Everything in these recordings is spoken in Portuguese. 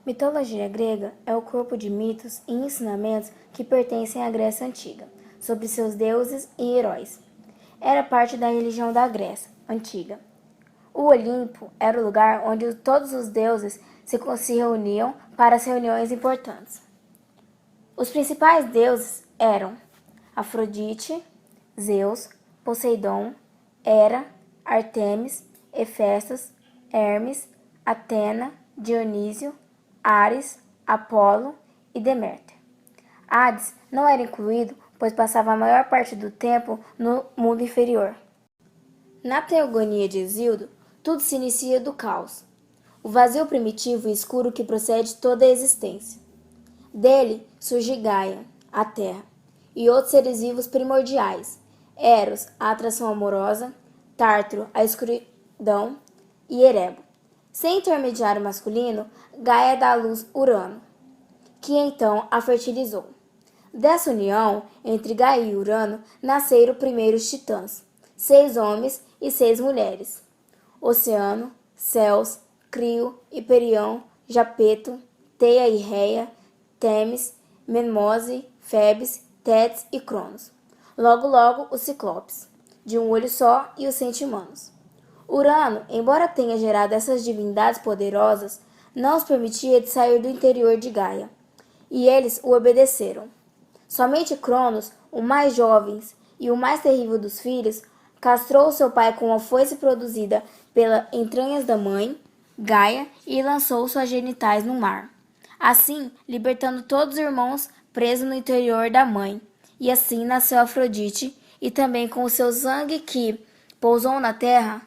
Mitologia grega é o corpo de mitos e ensinamentos que pertencem à Grécia Antiga, sobre seus deuses e heróis. Era parte da religião da Grécia Antiga. O Olimpo era o lugar onde todos os deuses se reuniam para as reuniões importantes. Os principais deuses eram Afrodite, Zeus, Poseidon, Hera, Artemis, Hefestos, Hermes, Atena, Dionísio, Ares, Apolo e Deméter. Hades não era incluído, pois passava a maior parte do tempo no mundo inferior. Na teogonia de Hesíodo, tudo se inicia do caos, o vazio primitivo e escuro que procede de toda a existência. Dele surge Gaia, a terra, e outros seres vivos primordiais, Eros, a atração amorosa, Tártaro, a escuridão, e Erebo. Sem intermediário masculino, Gaia dá à luz Urano, que então a fertilizou. Dessa união entre Gaia e Urano nasceram primeiros titãs, 6 homens e 6 mulheres: Oceano, Céus, Crio, Hiperião, Japeto, Teia e Reia, Temis, Menmose, Febes, Tétis e Cronos. Logo, os Ciclopes, de um olho só, e os Centimanos. Urano, embora tenha gerado essas divindades poderosas, não os permitia de sair do interior de Gaia, e eles o obedeceram. Somente Cronos, o mais jovem e o mais terrível dos filhos, castrou seu pai com uma foice produzida pelas entranhas da mãe, Gaia, e lançou suas genitais no mar, assim libertando todos os irmãos presos no interior da mãe. E assim nasceu Afrodite, e também com o seu sangue que pousou na terra,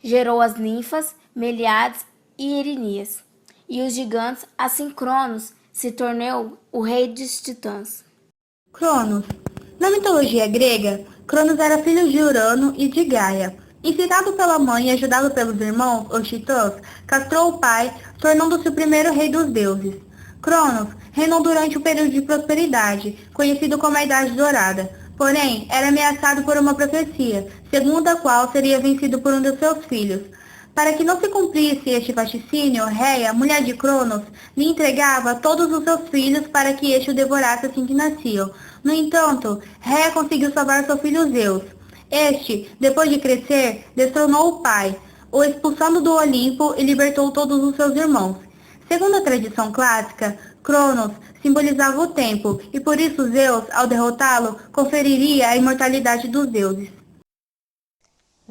gerou as ninfas, Meliades e Erinias, e os gigantes. Assim Cronos se tornou o rei dos titãs. Cronos. Na mitologia grega, Cronos era filho de Urano e de Gaia. Ensinado pela mãe e ajudado pelos irmãos, os titãs, castrou o pai, tornando-se o primeiro rei dos deuses. Cronos reinou durante o período de prosperidade, conhecido como a Idade Dourada. Porém, era ameaçado por uma profecia, segundo a qual seria vencido por um de seus filhos. Para que não se cumprisse este vaticínio, Reia, mulher de Cronos, lhe entregava todos os seus filhos para que este o devorasse assim que nasciam. No entanto, Reia conseguiu salvar seu filho Zeus. Este, depois de crescer, destronou o pai, o expulsando do Olimpo e libertou todos os seus irmãos. Segundo a tradição clássica, Cronos simbolizava o tempo, e por isso Zeus, ao derrotá-lo, conferiria a imortalidade dos deuses.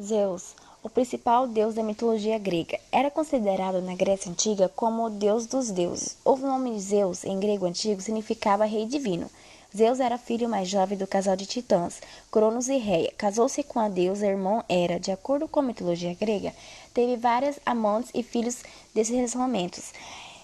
Zeus, o principal deus da mitologia grega, era considerado na Grécia Antiga como o deus dos deuses. O nome Zeus, em grego antigo, significava rei divino. Zeus era filho mais jovem do casal de titãs, Cronos e Reia. Casou-se com a deusa irmã Hera. De acordo com a mitologia grega, teve várias amantes e filhos desses relacionamentos.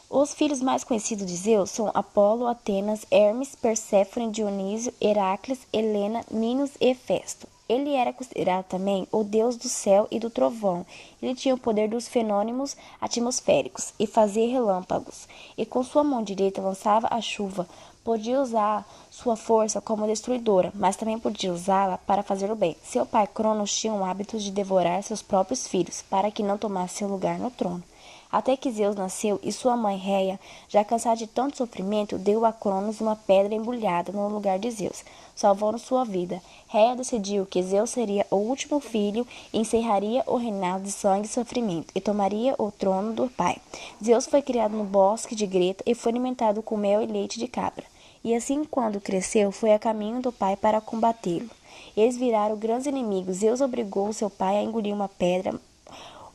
Os filhos mais conhecidos de Zeus são Apolo, Atenas, Hermes, Perséfone, Dionísio, Heracles, Helena, Minos e Hefesto. Ele era considerado também o deus do céu e do trovão. Ele tinha o poder dos fenômenos atmosféricos e fazia relâmpagos, e com sua mão direita lançava a chuva. Podia usar sua força como destruidora, mas também podia usá-la para fazer o bem. Seu pai Cronos tinha o hábito de devorar seus próprios filhos, para que não tomasse seu lugar no trono. Até que Zeus nasceu e sua mãe Reia, já cansada de tanto sofrimento, deu a Cronos uma pedra embrulhada no lugar de Zeus, salvando sua vida. Reia decidiu que Zeus seria o último filho e encerraria o reinado de sangue e sofrimento, e tomaria o trono do pai. Zeus foi criado no bosque de Greta e foi alimentado com mel e leite de cabra. E assim, quando cresceu, foi a caminho do pai para combatê-lo. Eles viraram grandes inimigos. Zeus obrigou seu pai a engolir uma pedra,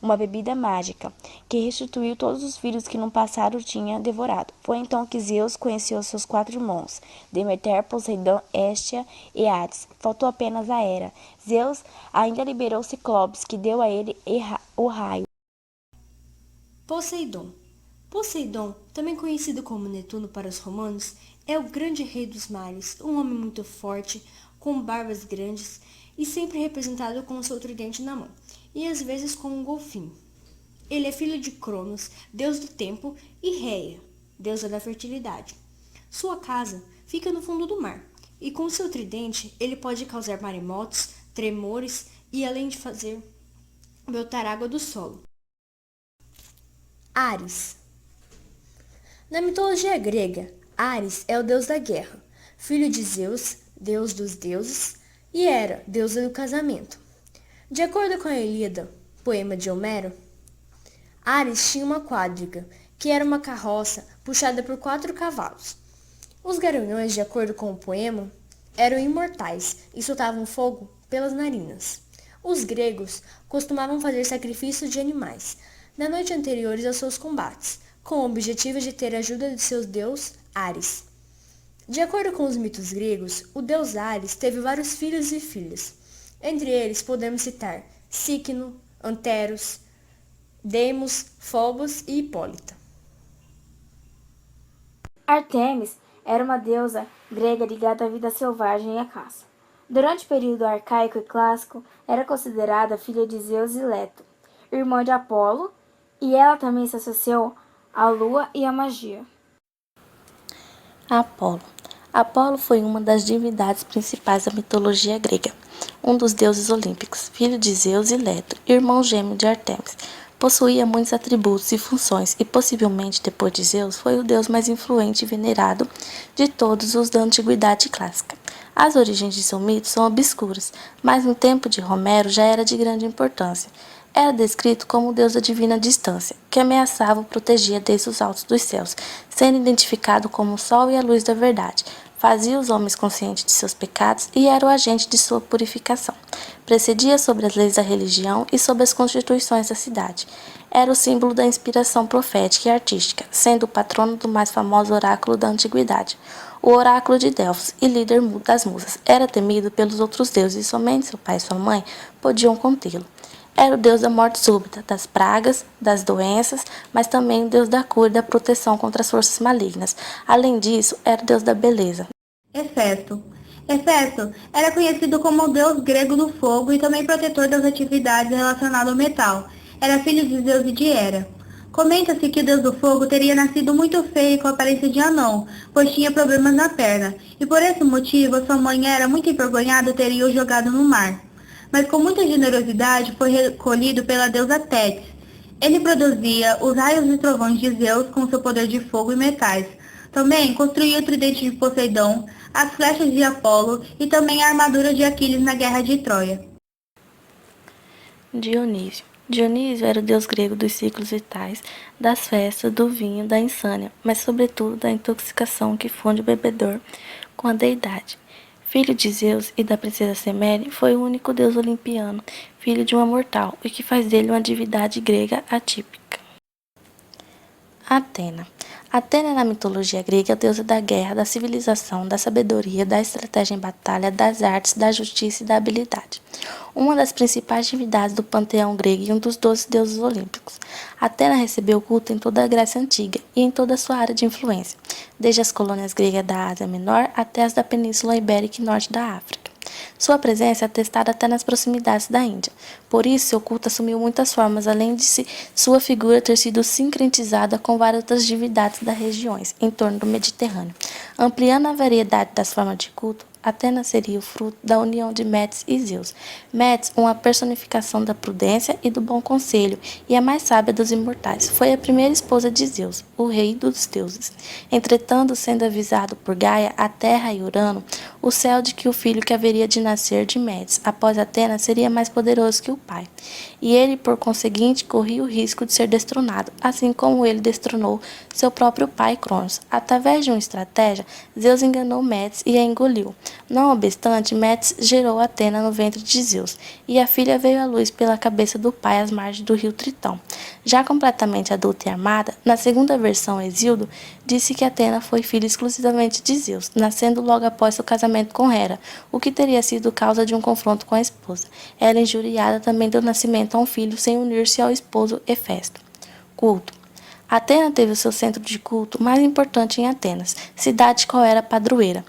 uma bebida mágica, que restituiu todos os filhos que no passado tinha devorado. Foi então que Zeus conheceu seus 4 irmãos, Deméter, Poseidon, Hestia e Hades. Faltou apenas a Hera. Zeus ainda liberou Ciclopes, que deu a ele o raio. Poseidon. Poseidon, também conhecido como Netuno para os romanos, é o grande rei dos mares, um homem muito forte, com barbas grandes e sempre representado com seu tridente na mão, e às vezes com um golfinho. Ele é filho de Cronos, deus do tempo, e Reia, deusa da fertilidade. Sua casa fica no fundo do mar, e com seu tridente ele pode causar maremotos, tremores e além de fazer brotar água do solo. Ares. Na mitologia grega, Ares é o deus da guerra, filho de Zeus, deus dos deuses, e Hera, deusa do casamento. De acordo com a Ilíada, poema de Homero, Ares tinha uma quadriga, que era uma carroça puxada por 4 cavalos. Os garanhões, de acordo com o poema, eram imortais e soltavam fogo pelas narinas. Os gregos costumavam fazer sacrifícios de animais na noite anteriores aos seus combates, com o objetivo de ter a ajuda de seu deus Ares. De acordo com os mitos gregos, o deus Ares teve vários filhos e filhas. Entre eles podemos citar Cicno, Anteros, Demos, Fobos e Hipólita. Ártemis era uma deusa grega ligada à vida selvagem e à caça. Durante o período arcaico e clássico, era considerada filha de Zeus e Leto, irmã de Apolo, e ela também se associou à lua e à magia. Apolo. Apolo foi uma das divindades principais da mitologia grega, um dos deuses olímpicos, filho de Zeus e Leto, irmão gêmeo de Ártemis. Possuía muitos atributos e funções e possivelmente depois de Zeus foi o deus mais influente e venerado de todos os da antiguidade clássica. As origens de seu mito são obscuras, mas no tempo de Homero já era de grande importância. Era descrito como o deus da divina distância, que ameaçava ou protegia desde os altos dos céus, sendo identificado como o sol e a luz da verdade. Fazia os homens conscientes de seus pecados e era o agente de sua purificação. Precedia sobre as leis da religião e sobre as constituições da cidade. Era o símbolo da inspiração profética e artística, sendo o patrono do mais famoso oráculo da antiguidade, o oráculo de Delfos e líder das musas. Era temido pelos outros deuses e somente seu pai e sua mãe podiam contê-lo. Era o deus da morte súbita, das pragas, das doenças, mas também o deus da cura e da proteção contra as forças malignas. Além disso, era o deus da beleza. Hefesto. Hefesto era conhecido como o deus grego do fogo e também protetor das atividades relacionadas ao metal. Era filho de Zeus e de Hera. Comenta-se que o deus do fogo teria nascido muito feio e com aparência de anão, pois tinha problemas na perna, e por esse motivo sua mãe Hera, muito envergonhada, teria o jogado no mar. Mas com muita generosidade foi recolhido pela deusa Tétis. Ele produzia os raios e trovões de Zeus com seu poder de fogo e metais. Também construiu o tridente de Poseidon, as flechas de Apolo e também a armadura de Aquiles na guerra de Troia. Dionísio. Dionísio era o deus grego dos ciclos vitais, das festas, do vinho, da insânia, mas sobretudo da intoxicação que funde o bebedor com a deidade. Filho de Zeus e da princesa Semele, foi o único deus olimpiano, filho de uma mortal, o que faz dele uma divindade grega atípica. Atena. Atena na mitologia grega é a deusa da guerra, da civilização, da sabedoria, da estratégia em batalha, das artes, da justiça e da habilidade. Uma das principais divindades do panteão grego e um dos 12 deuses olímpicos. Atena recebeu culto em toda a Grécia Antiga e em toda a sua área de influência, desde as colônias gregas da Ásia Menor até as da Península Ibérica e norte da África. Sua presença é atestada até nas proximidades da Índia. Por isso, seu culto assumiu muitas formas, além de sua figura ter sido sincretizada com várias outras divindades das regiões em torno do Mediterrâneo. Ampliando a variedade das formas de culto, Atena seria o fruto da união de Metis e Zeus. Metis, uma personificação da prudência e do bom conselho, e a mais sábia dos imortais, foi a primeira esposa de Zeus, o rei dos deuses. Entretanto, sendo avisado por Gaia, a Terra e Urano, o céu de que o filho que haveria de nascer de Metis, após Atena, seria mais poderoso que o pai. E ele, por conseguinte, corria o risco de ser destronado, assim como ele destronou seu próprio pai Cronos. Através de uma estratégia, Zeus enganou Metis e a engoliu. Não obstante, Metis gerou Atena no ventre de Zeus, e a filha veio à luz pela cabeça do pai às margens do rio Tritão. Já completamente adulta e armada, na segunda versão Hesíodo disse que Atena foi filha exclusivamente de Zeus, nascendo logo após seu casamento com Hera, o que teria sido causa de um confronto com a esposa. Ela, injuriada, também deu nascimento a um filho sem unir-se ao esposo Hefesto. Culto. Atena teve o seu centro de culto mais importante em Atenas, cidade qual era padroeira,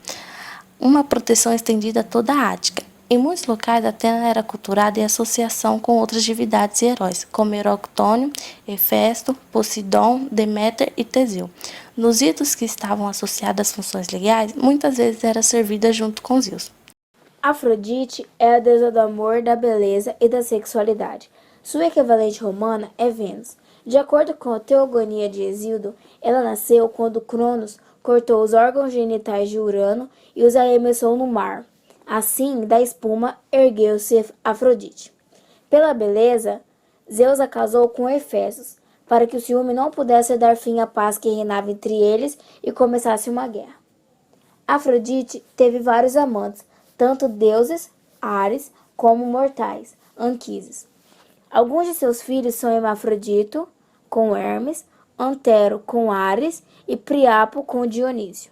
uma proteção estendida a toda a Ática. Em muitos locais, Atena era cultuada em associação com outras divindades e heróis, como Heroctônio, Hefesto, Poseidon, Deméter e Teseu. Nos ritos que estavam associados às funções legais, muitas vezes era servida junto com Zeus. Afrodite é a deusa do amor, da beleza e da sexualidade. Sua equivalente romana é Vênus. De acordo com a Teogonia de Hesíodo, ela nasceu quando Cronos cortou os órgãos genitais de Urano e os arremessou no mar. Assim, da espuma ergueu-se Afrodite. Pela beleza, Zeus a casou com Efésios, para que o ciúme não pudesse dar fim à paz que reinava entre eles e começasse uma guerra. Afrodite teve vários amantes, tanto deuses, Ares, como mortais, Anquises. Alguns de seus filhos são Hermafrodito, com Hermes, Antero, com Ares e Priapo, com Dionísio.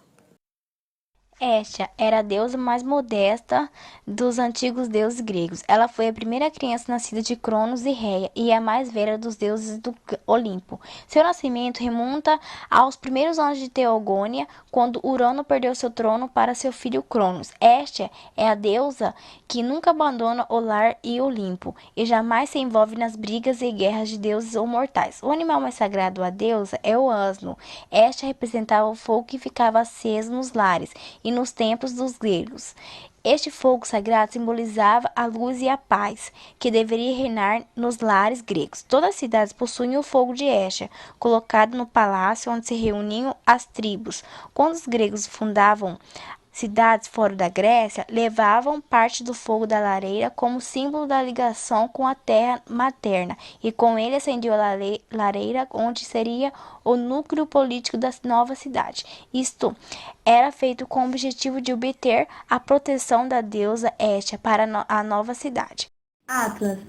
Hestia era a deusa mais modesta dos antigos deuses gregos. Ela foi a primeira criança nascida de Cronos e Reia e a mais velha dos deuses do Olimpo. Seu nascimento remonta aos primeiros anos de Teogônia, quando Urano perdeu seu trono para seu filho Cronos. Hestia é a deusa que nunca abandona o lar e Olimpo e jamais se envolve nas brigas e guerras de deuses ou mortais. O animal mais sagrado à deusa é o asno. Hestia representava o fogo que ficava aceso nos lares e nos templos dos gregos. Este fogo sagrado simbolizava a luz e a paz, que deveria reinar nos lares gregos. Todas as cidades possuíam o fogo de Hestia, colocado no palácio onde se reuniam as tribos. Quando os gregos fundavam cidades fora da Grécia, levavam parte do fogo da lareira como símbolo da ligação com a terra materna, e com ele acendiam a lareira onde seria o núcleo político da nova cidade. Isto era feito com o objetivo de obter a proteção da deusa Hestia para a nova cidade. Atlas.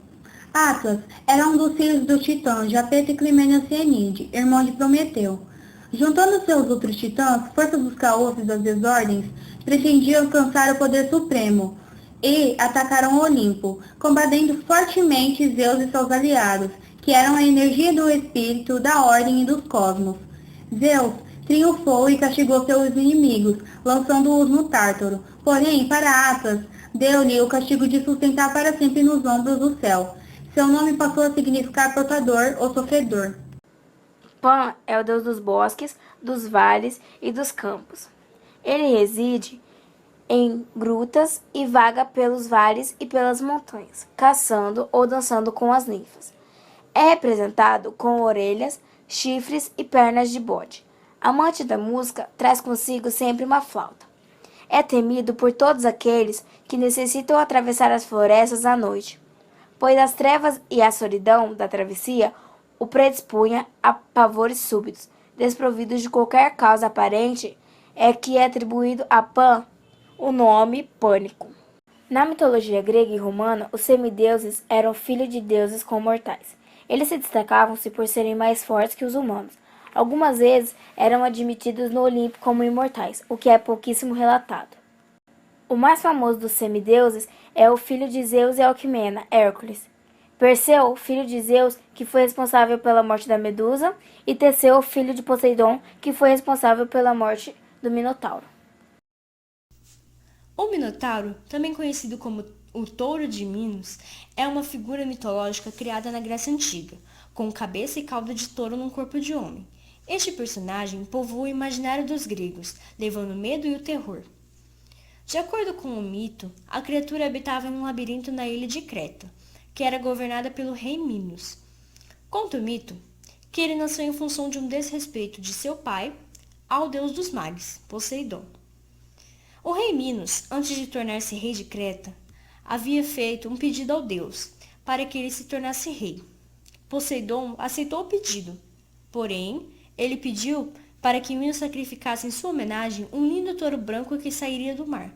Atlas era um dos filhos do titã Japeta e Climênia Cianide, irmão de Prometeu. Juntando seus outros titãs, forças dos caossos e das desordens, pretendiam alcançar o poder supremo e atacaram o Olimpo, combatendo fortemente Zeus e seus aliados, que eram a energia do espírito, da ordem e dos cosmos. Zeus triunfou e castigou seus inimigos, lançando-os no Tártaro. Porém, para Atlas, deu-lhe o castigo de sustentar para sempre nos ombros do céu. Seu nome passou a significar portador ou sofredor. Pan é o deus dos bosques, dos vales e dos campos. Ele reside em grutas e vaga pelos vales e pelas montanhas, caçando ou dançando com as ninfas. É representado com orelhas, chifres e pernas de bode. Amante da música, traz consigo sempre uma flauta. É temido por todos aqueles que necessitam atravessar as florestas à noite, pois as trevas e a solidão da travessia o predispunha a pavores súbitos, desprovidos de qualquer causa aparente, é que é atribuído a Pan o nome Pânico. Na mitologia grega e romana, os semideuses eram filhos de deuses com mortais. Eles se destacavam-se por serem mais fortes que os humanos. Algumas vezes eram admitidos no Olimpo como imortais, o que é pouquíssimo relatado. O mais famoso dos semideuses é o filho de Zeus e Alquimena, Hércules. Perseu, filho de Zeus, que foi responsável pela morte da Medusa, e Teseu, filho de Poseidon, que foi responsável pela morte do Minotauro. O Minotauro, também conhecido como o Touro de Minos, é uma figura mitológica criada na Grécia Antiga, com cabeça e cauda de touro num corpo de homem. Este personagem povoa o imaginário dos gregos, levando o medo e o terror. De acordo com o mito, a criatura habitava em um labirinto na ilha de Creta, que era governada pelo rei Minos. Conta o mito que ele nasceu em função de um desrespeito de seu pai ao deus dos mares, Poseidon. O rei Minos, antes de tornar-se rei de Creta, havia feito um pedido ao deus para que ele se tornasse rei. Poseidon aceitou o pedido, porém, ele pediu para que Minos sacrificasse em sua homenagem um lindo touro branco que sairia do mar.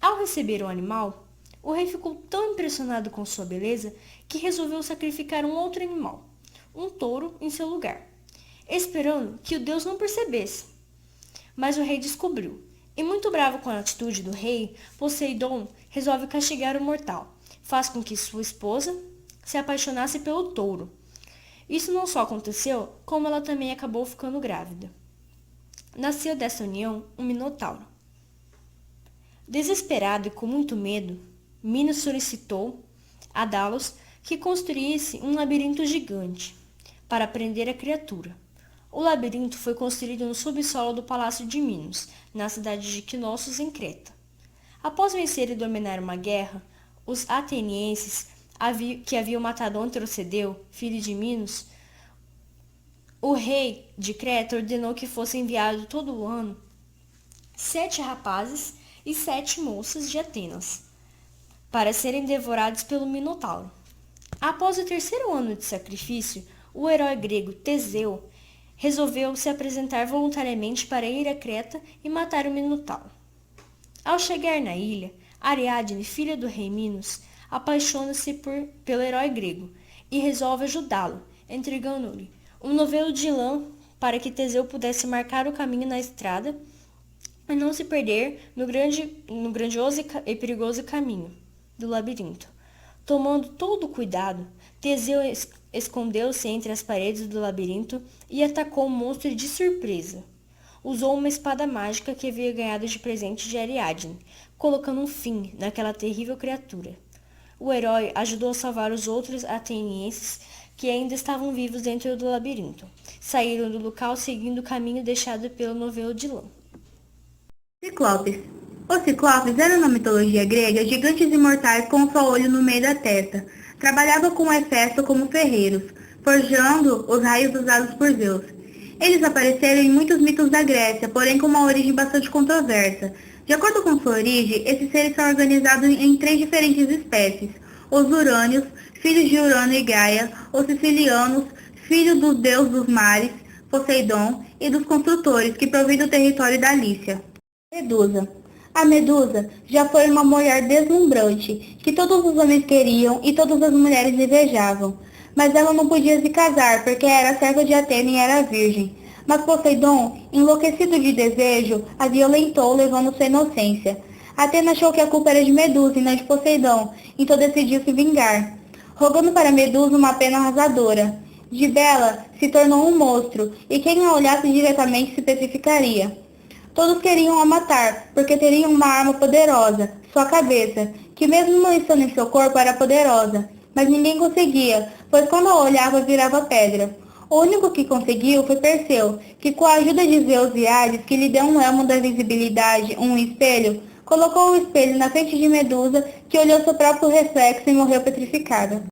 Ao receber o animal, o rei ficou tão impressionado com sua beleza que resolveu sacrificar um outro animal, um touro, em seu lugar, esperando que o deus não percebesse. Mas o rei descobriu, e muito bravo com a atitude do rei, Poseidon resolve castigar o mortal. Faz com que sua esposa se apaixonasse pelo touro. Isso não só aconteceu, como ela também acabou ficando grávida. Nasceu dessa união um Minotauro. Desesperado e com muito medo, Minos solicitou a Dalos que construísse um labirinto gigante para prender a criatura. O labirinto foi construído no subsolo do palácio de Minos, na cidade de Knossos, em Creta. Após vencer e dominar uma guerra, os atenienses, que haviam matado Antrocedeu, filho de Minos, O rei de Creta ordenou que fossem enviados todo ano 7 rapazes e 7 moças de Atenas, para serem devorados pelo Minotauro. Após o terceiro ano de sacrifício, o herói grego Teseu resolveu se apresentar voluntariamente para ir a Creta e matar o Minotauro. Ao chegar na ilha, Ariadne, filha do rei Minos, apaixona-se pelo herói grego e resolve ajudá-lo, entregando-lhe um novelo de lã para que Teseu pudesse marcar o caminho na estrada e não se perder no grandioso e perigoso caminho do labirinto. Tomando todo o cuidado, Teseu escondeu-se entre as paredes do labirinto e atacou o monstro de surpresa. Usou uma espada mágica que havia ganhado de presente de Ariadne, colocando um fim naquela terrível criatura. O herói ajudou a salvar os outros atenienses que ainda estavam vivos dentro do labirinto. Saíram do local seguindo o caminho deixado pelo novelo de lã. Ciclopes. Os ciclopes eram na mitologia grega gigantes imortais com o sol olho no meio da testa. Trabalhavam com Hefesto como ferreiros, forjando os raios usados por Zeus. Eles apareceram em muitos mitos da Grécia, porém com uma origem bastante controversa. De acordo com sua origem, esses seres são organizados em 3 diferentes espécies: os Urânios, filhos de Urano e Gaia; os Sicilianos, filhos do deus dos mares, Poseidon, e dos construtores, que provêm do território da Lícia. Medusa. A Medusa já foi uma mulher deslumbrante, que todos os homens queriam e todas as mulheres invejavam. Mas ela não podia se casar, porque era serva de Atena e era virgem. Mas Poseidon, enlouquecido de desejo, a violentou, levando sua inocência. Atena achou que a culpa era de Medusa e não de Poseidon, então decidiu se vingar, rogando para Medusa uma pena arrasadora. De bela, se tornou um monstro, e quem a olhasse diretamente se petrificaria. Todos queriam a matar, porque teriam uma arma poderosa, sua cabeça, que mesmo não estando em seu corpo era poderosa, mas ninguém conseguia, pois quando a olhava virava pedra. O único que conseguiu foi Perseu, que com a ajuda de Zeus e Hades, que lhe deu um elmo da visibilidade, um espelho, colocou o espelho na frente de Medusa, que olhou seu próprio reflexo e morreu petrificada.